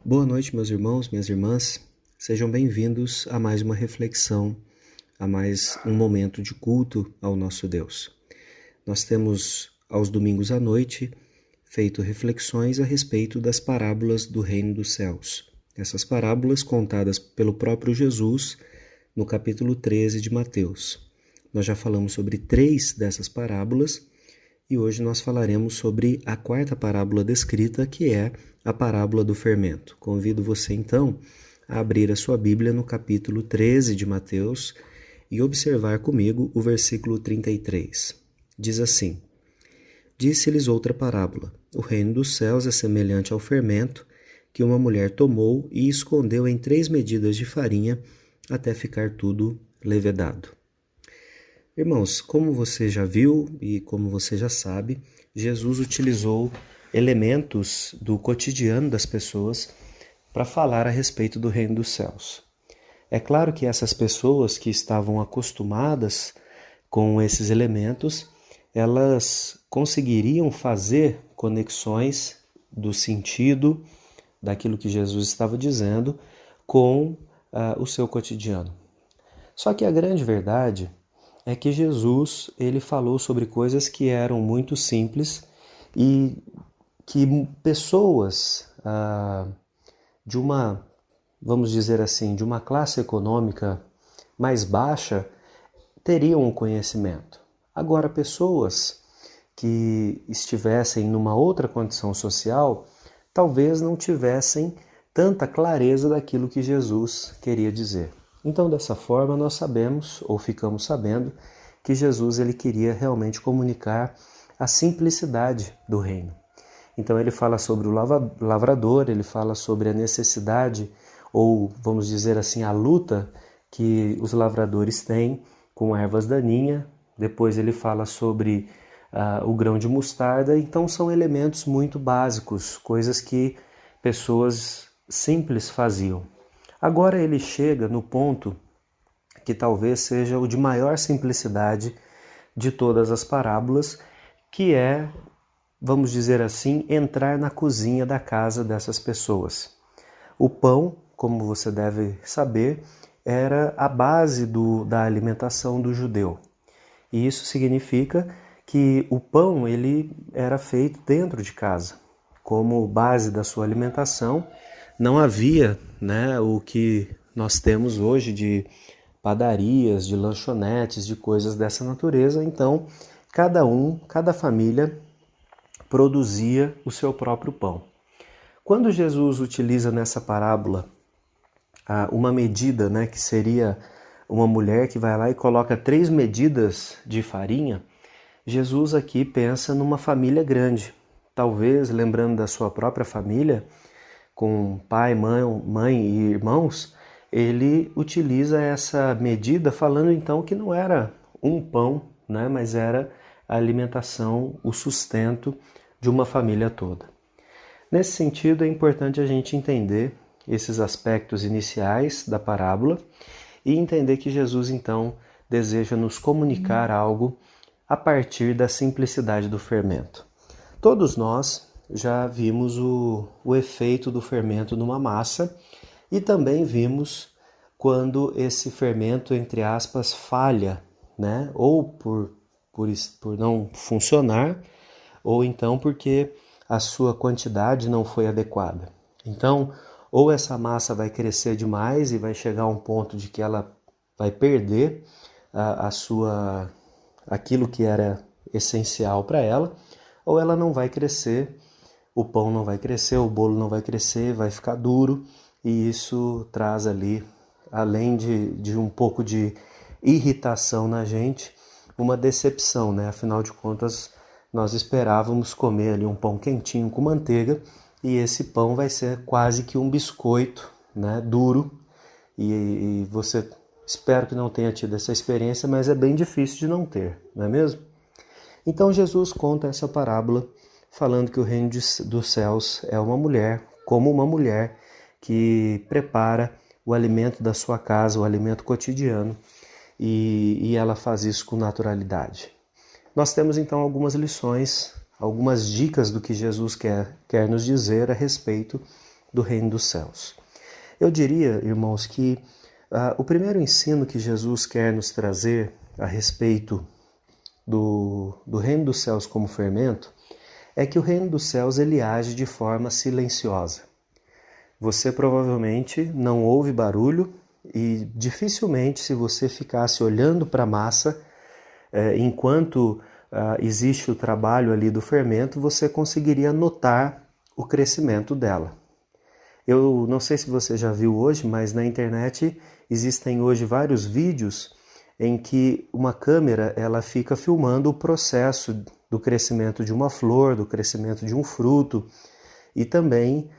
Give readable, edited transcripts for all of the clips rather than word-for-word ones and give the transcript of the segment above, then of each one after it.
Boa noite, meus irmãos, minhas irmãs. Sejam bem-vindos a mais uma reflexão, a mais um momento de culto ao nosso Deus. Nós temos, aos domingos à noite, feito reflexões a respeito das parábolas do Reino dos Céus. Essas parábolas contadas pelo próprio Jesus no capítulo 13 de Mateus. Nós já falamos sobre 3 dessas parábolas e hoje nós falaremos sobre a 4ª parábola descrita, que é a parábola do fermento. Convido você, então, a abrir a sua Bíblia no capítulo 13 de Mateus e observar comigo o versículo 33. Diz assim: Disse-lhes outra parábola. O reino dos céus é semelhante ao fermento que uma mulher tomou e escondeu em 3 medidas de farinha até ficar tudo levedado. Irmãos, como você já viu e como você já sabe, Jesus utilizou elementos do cotidiano das pessoas para falar a respeito do reino dos céus. É claro que essas pessoas que estavam acostumadas com esses elementos, elas conseguiriam fazer conexões do sentido daquilo que Jesus estava dizendo com o seu cotidiano. Só que a grande verdade é que Jesus ele falou sobre coisas que eram muito simples e que pessoas de uma, vamos dizer assim, de uma classe econômica mais baixa teriam um conhecimento. Agora, pessoas que estivessem numa outra condição social, talvez não tivessem tanta clareza daquilo que Jesus queria dizer. Então, dessa forma, nós sabemos, ou ficamos sabendo, que Jesus ele queria realmente comunicar a simplicidade do reino. Então, ele fala sobre o lavrador, ele fala sobre a necessidade, ou vamos dizer assim, a luta que os lavradores têm com ervas daninhas. Depois ele fala sobre o grão de mostarda. Então, são elementos muito básicos, coisas que pessoas simples faziam. Agora ele chega no ponto que talvez seja o de maior simplicidade de todas as parábolas, que é, vamos dizer assim, entrar na cozinha da casa dessas pessoas. O pão, como você deve saber, era a base da alimentação do judeu. E isso significa que o pão ele era feito dentro de casa. Como base da sua alimentação, não havia o que nós temos hoje de padarias, de lanchonetes, de coisas dessa natureza. Então, cada família produzia o seu próprio pão. Quando Jesus utiliza nessa parábola uma medida, que seria uma mulher que vai lá e coloca 3 medidas de farinha, Jesus aqui pensa numa família grande. Talvez, lembrando da sua própria família, com pai, mãe e irmãos, ele utiliza essa medida falando então que não era um pão, mas era a alimentação, o sustento de uma família toda. Nesse sentido, é importante a gente entender esses aspectos iniciais da parábola e entender que Jesus então deseja nos comunicar algo a partir da simplicidade do fermento. Todos nós já vimos o efeito do fermento numa massa e também vimos quando esse fermento, entre aspas, falha, ou por não funcionar, ou então porque a sua quantidade não foi adequada. Então, ou essa massa vai crescer demais e vai chegar a um ponto de que ela vai perder aquilo que era essencial para ela, ou ela não vai crescer. O pão não vai crescer, o bolo não vai crescer, vai ficar duro, e isso traz ali, além de um pouco de irritação na gente, uma decepção, Afinal de contas, nós esperávamos comer ali um pão quentinho com manteiga, e esse pão vai ser quase que um biscoito, duro, e você, espero que não tenha tido essa experiência, mas é bem difícil de não ter, não é mesmo? Então Jesus conta essa parábola falando que o reino dos céus é uma mulher, como uma mulher que prepara o alimento da sua casa, o alimento cotidiano, e ela faz isso com naturalidade. Nós temos então algumas lições, algumas dicas do que Jesus quer nos dizer a respeito do reino dos céus. Eu diria, irmãos, que o primeiro ensino que Jesus quer nos trazer a respeito do reino dos céus como fermento é que o reino dos céus ele age de forma silenciosa. Você provavelmente não ouve barulho e dificilmente, se você ficasse olhando para a massa enquanto existe o trabalho ali do fermento, você conseguiria notar o crescimento dela. Eu não sei se você já viu hoje, mas na internet existem hoje vários vídeos em que uma câmera ela fica filmando o processo do crescimento de uma flor, do crescimento de um fruto, e também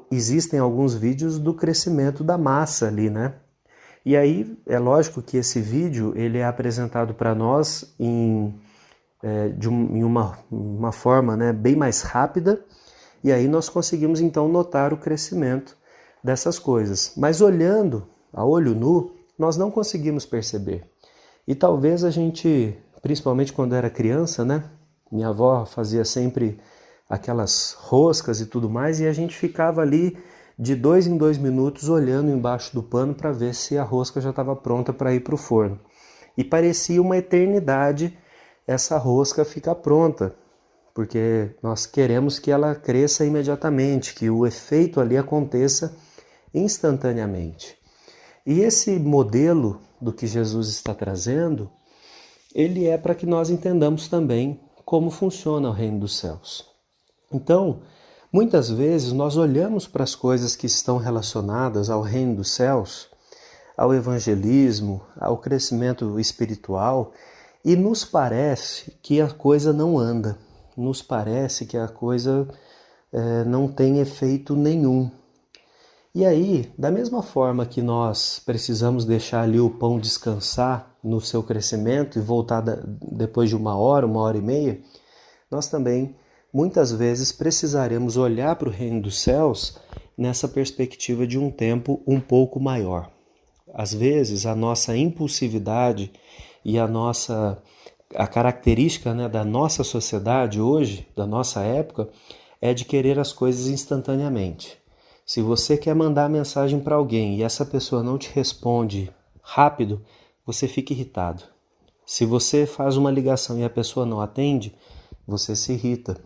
existem alguns vídeos do crescimento da massa ali, né? E aí é lógico que esse vídeo ele é apresentado para nós em uma forma, né, bem mais rápida, e aí nós conseguimos então notar o crescimento dessas coisas. Mas olhando a olho nu, nós não conseguimos perceber. E talvez a gente, principalmente quando era criança, né? Minha avó fazia sempre aquelas roscas e tudo mais, e a gente ficava ali de 2 em 2 minutos olhando embaixo do pano para ver se a rosca já estava pronta para ir para o forno. E parecia uma eternidade essa rosca ficar pronta, porque nós queremos que ela cresça imediatamente, que o efeito ali aconteça instantaneamente. E esse modelo do que Jesus está trazendo, ele é para que nós entendamos também como funciona o reino dos céus. Então, muitas vezes nós olhamos para as coisas que estão relacionadas ao reino dos céus, ao evangelismo, ao crescimento espiritual, e nos parece que a coisa não anda, nos parece que a coisa não tem efeito nenhum. E aí, da mesma forma que nós precisamos deixar ali o pão descansar no seu crescimento e voltar depois de 1 hora, 1 hora e meia, nós também muitas vezes precisaremos olhar para o reino dos céus nessa perspectiva de um tempo um pouco maior. Às vezes a nossa impulsividade e a característica, né, da nossa sociedade hoje, da nossa época, é de querer as coisas instantaneamente. Se você quer mandar mensagem para alguém e essa pessoa não te responde rápido, você fica irritado. Se você faz uma ligação e a pessoa não atende, você se irrita.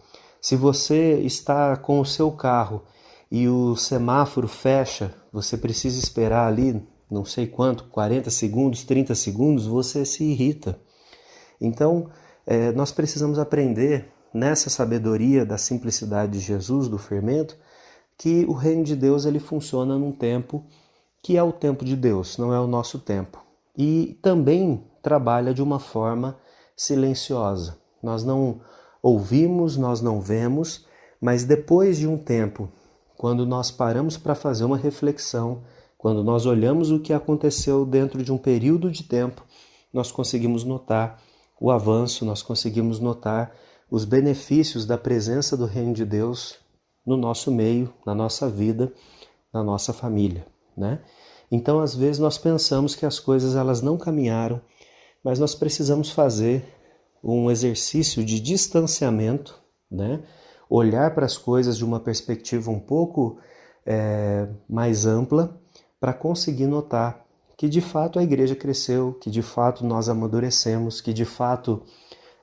Se você está com o seu carro e o semáforo fecha, você precisa esperar ali, não sei quanto, 40 segundos, 30 segundos, você se irrita. Então, nós precisamos aprender nessa sabedoria da simplicidade de Jesus, do fermento, que o reino de Deus ele funciona num tempo que é o tempo de Deus, não é o nosso tempo. E também trabalha de uma forma silenciosa. Nós não ouvimos, nós não vemos, mas depois de um tempo, quando nós paramos para fazer uma reflexão, quando nós olhamos o que aconteceu dentro de um período de tempo, nós conseguimos notar o avanço, nós conseguimos notar os benefícios da presença do reino de Deus no nosso meio, na nossa vida, na nossa família, né? Então, às vezes nós pensamos que as coisas elas não caminharam, mas nós precisamos fazer um exercício de distanciamento, né? Olhar para as coisas de uma perspectiva um pouco mais ampla para conseguir notar que de fato a igreja cresceu, que de fato nós amadurecemos, que de fato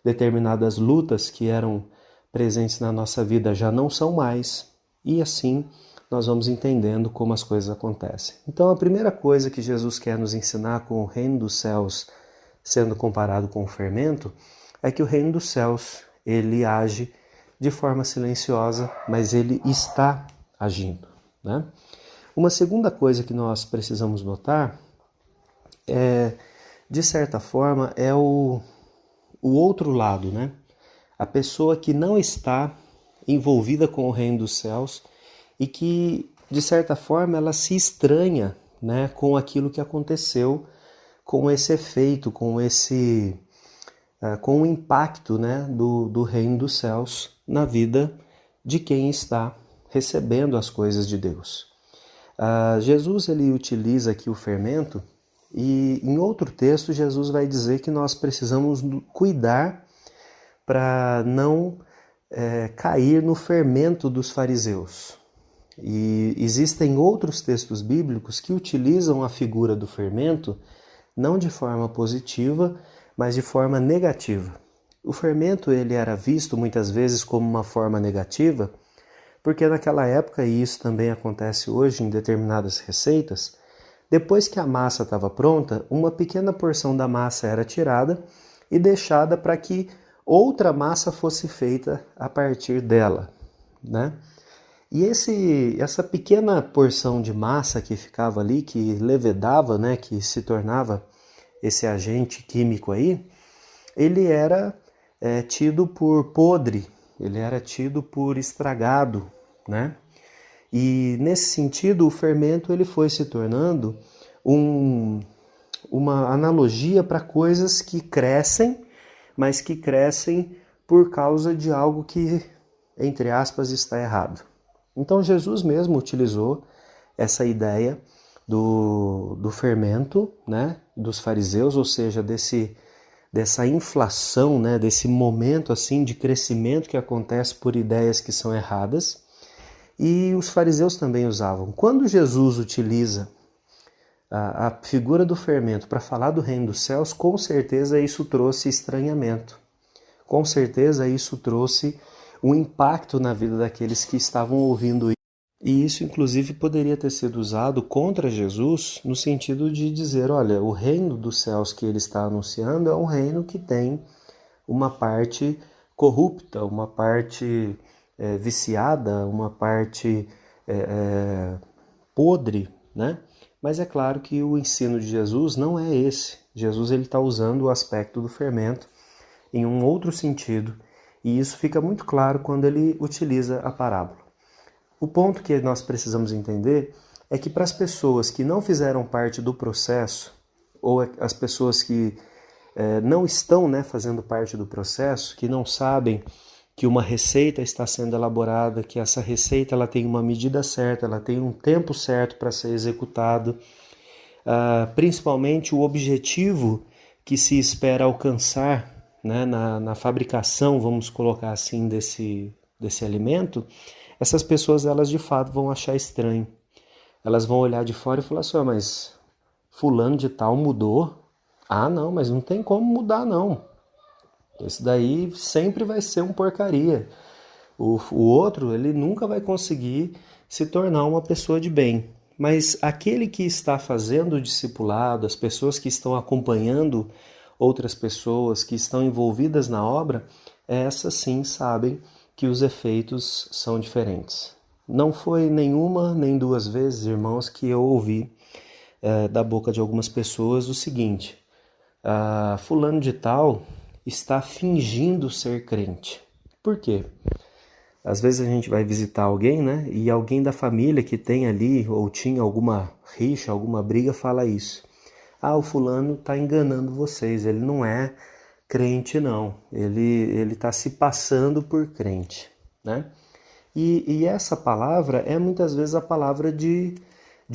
determinadas lutas que eram presentes na nossa vida já não são mais, e assim nós vamos entendendo como as coisas acontecem. Então a primeira coisa que Jesus quer nos ensinar com o reino dos céus sendo comparado com o fermento é que o reino dos céus ele age de forma silenciosa, mas ele está agindo, né? Uma segunda coisa que nós precisamos notar de certa forma, é o outro lado, né? A pessoa que não está envolvida com o reino dos céus e que, de certa forma, ela se estranha, né, com aquilo que aconteceu, com esse efeito, com o impacto, né, do reino dos céus na vida de quem está recebendo as coisas de Deus. Jesus ele utiliza aqui o fermento e em outro texto Jesus vai dizer que nós precisamos cuidar para não cair no fermento dos fariseus. E existem outros textos bíblicos que utilizam a figura do fermento não de forma positiva, mas de forma negativa. O fermento ele era visto muitas vezes como uma forma negativa, porque naquela época, e isso também acontece hoje em determinadas receitas, depois que a massa estava pronta, uma pequena porção da massa era tirada e deixada para que outra massa fosse feita a partir dela, né? E essa pequena porção de massa que ficava ali, que levedava, né, que se tornava esse agente químico aí, ele era tido por podre, ele era tido por estragado, né? E nesse sentido o fermento ele foi se tornando uma analogia para coisas que crescem, mas que crescem por causa de algo que, entre aspas, está errado. Então Jesus mesmo utilizou essa ideia do fermento, né, dos fariseus, ou seja, dessa inflação, né, desse momento assim de crescimento que acontece por ideias que são erradas. E os fariseus também usavam. Quando Jesus utiliza a figura do fermento para falar do reino dos céus, com certeza isso trouxe estranhamento. Com certeza isso trouxe um impacto na vida daqueles que estavam ouvindo isso. E isso, inclusive, poderia ter sido usado contra Jesus no sentido de dizer, olha, o reino dos céus que ele está anunciando é um reino que tem uma parte corrupta, uma parte viciada, uma parte podre, né? Mas é claro que o ensino de Jesus não é esse. Jesus ele está usando o aspecto do fermento em um outro sentido, e isso fica muito claro quando ele utiliza a parábola. O ponto que nós precisamos entender é que para as pessoas que não fizeram parte do processo, ou as pessoas que não estão fazendo parte do processo, que não sabem que uma receita está sendo elaborada, que essa receita ela tem uma medida certa, ela tem um tempo certo para ser executado, principalmente o objetivo que se espera alcançar na fabricação, vamos colocar assim, desse alimento, essas pessoas elas de fato vão achar estranho. Elas vão olhar de fora e falar assim, mas fulano de tal mudou? Ah, não, mas não tem como mudar não. Esse daí sempre vai ser um porcaria. O outro, ele nunca vai conseguir se tornar uma pessoa de bem. Mas aquele que está fazendo o discipulado, as pessoas que estão acompanhando outras pessoas que estão envolvidas na obra, essas sim sabem que os efeitos são diferentes. Não foi nenhuma nem duas vezes, irmãos, que eu ouvi da boca de algumas pessoas o seguinte, fulano de tal está fingindo ser crente. Por quê? Às vezes a gente vai visitar alguém, né? E alguém da família que tem ali ou tinha alguma rixa, alguma briga, fala isso. Ah, o fulano está enganando vocês, ele não é crente não, ele está se passando por crente, né? E essa palavra é muitas vezes a palavra de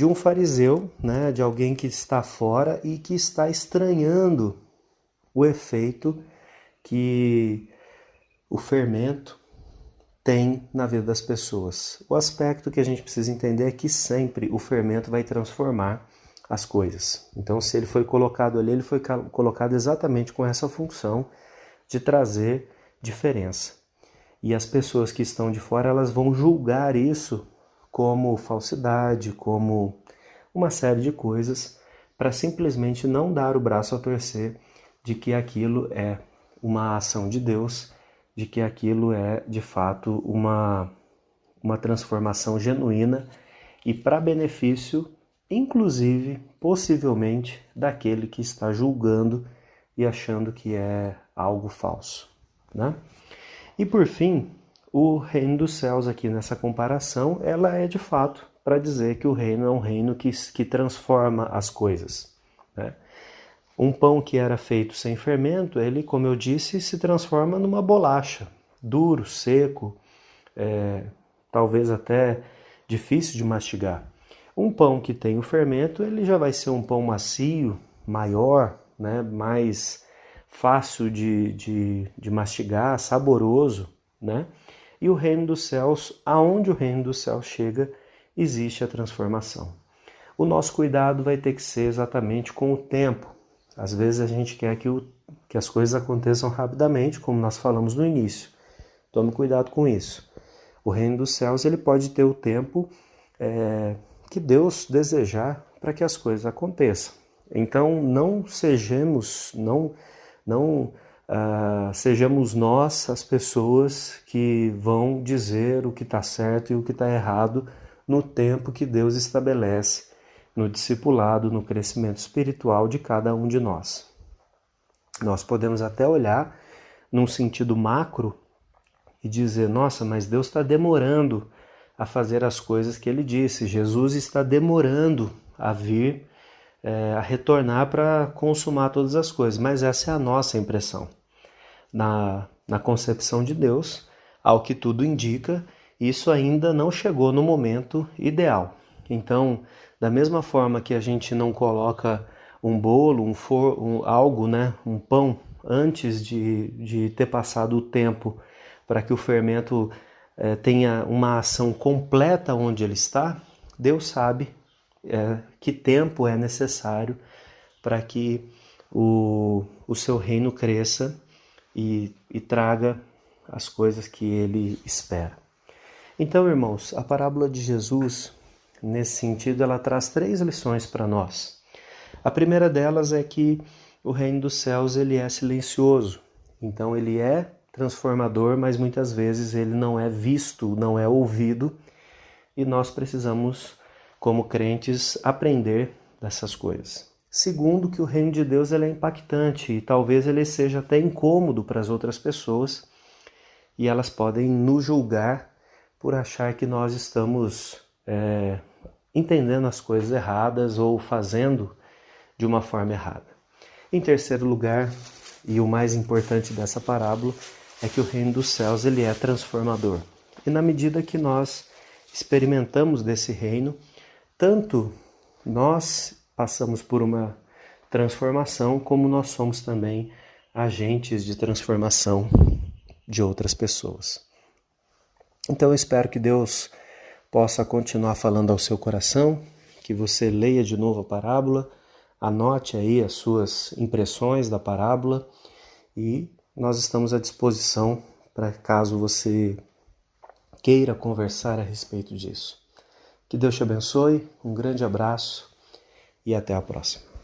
um fariseu, né? De alguém que está fora e que está estranhando o efeito que o fermento tem na vida das pessoas. O aspecto que a gente precisa entender é que sempre o fermento vai transformar as coisas. Então, se ele foi colocado ali, ele foi colocado exatamente com essa função de trazer diferença. E as pessoas que estão de fora, elas vão julgar isso como falsidade, como uma série de coisas, para simplesmente não dar o braço a torcer de que aquilo é uma ação de Deus, de que aquilo é, de fato, uma transformação genuína e para benefício, inclusive, possivelmente, daquele que está julgando e achando que é algo falso, né? E por fim, o reino dos céus aqui nessa comparação, ela é de fato para dizer que o reino é um reino que transforma as coisas, né? Um pão que era feito sem fermento, ele, como eu disse, se transforma numa bolacha, duro, seco, talvez até difícil de mastigar. Um pão que tem o fermento, ele já vai ser um pão macio, maior, né, mais fácil de mastigar, saboroso, né? E o reino dos céus, aonde o reino dos céus chega, existe a transformação. O nosso cuidado vai ter que ser exatamente com o tempo. Às vezes a gente quer que as coisas aconteçam rapidamente, como nós falamos no início. Tome cuidado com isso. O reino dos céus ele pode ter o tempo que Deus desejar para que as coisas aconteçam. Então não sejamos nós as pessoas que vão dizer o que está certo e o que está errado no tempo que Deus estabelece no discipulado, no crescimento espiritual de cada um de nós. Nós podemos até olhar num sentido macro e dizer, nossa, mas Deus está demorando a fazer as coisas que Ele disse. Jesus está demorando a vir, a retornar para consumar todas as coisas. Mas essa é a nossa impressão. Na concepção de Deus, ao que tudo indica, isso ainda não chegou no momento ideal. Então, da mesma forma que a gente não coloca um bolo, um pão, antes de ter passado o tempo para que o fermento tenha uma ação completa onde ele está, Deus sabe que tempo é necessário para que o seu reino cresça e traga as coisas que ele espera. Então, irmãos, a parábola de Jesus, nesse sentido, ela traz 3 lições para nós. A primeira delas é que o reino dos céus ele é silencioso. Então, ele é transformador, mas muitas vezes ele não é visto, não é ouvido, e nós precisamos, como crentes, aprender dessas coisas. Segundo, que o reino de Deus ele é impactante e talvez ele seja até incômodo para as outras pessoas e elas podem nos julgar por achar que nós estamos entendendo as coisas erradas ou fazendo de uma forma errada. Em terceiro lugar, e o mais importante dessa parábola, é que o reino dos céus ele é transformador. E na medida que nós experimentamos desse reino, tanto nós passamos por uma transformação, como nós somos também agentes de transformação de outras pessoas. Então eu espero que Deus possa continuar falando ao seu coração, que você leia de novo a parábola, anote aí as suas impressões da parábola e nós estamos à disposição para caso você queira conversar a respeito disso. Que Deus te abençoe, um grande abraço e até a próxima.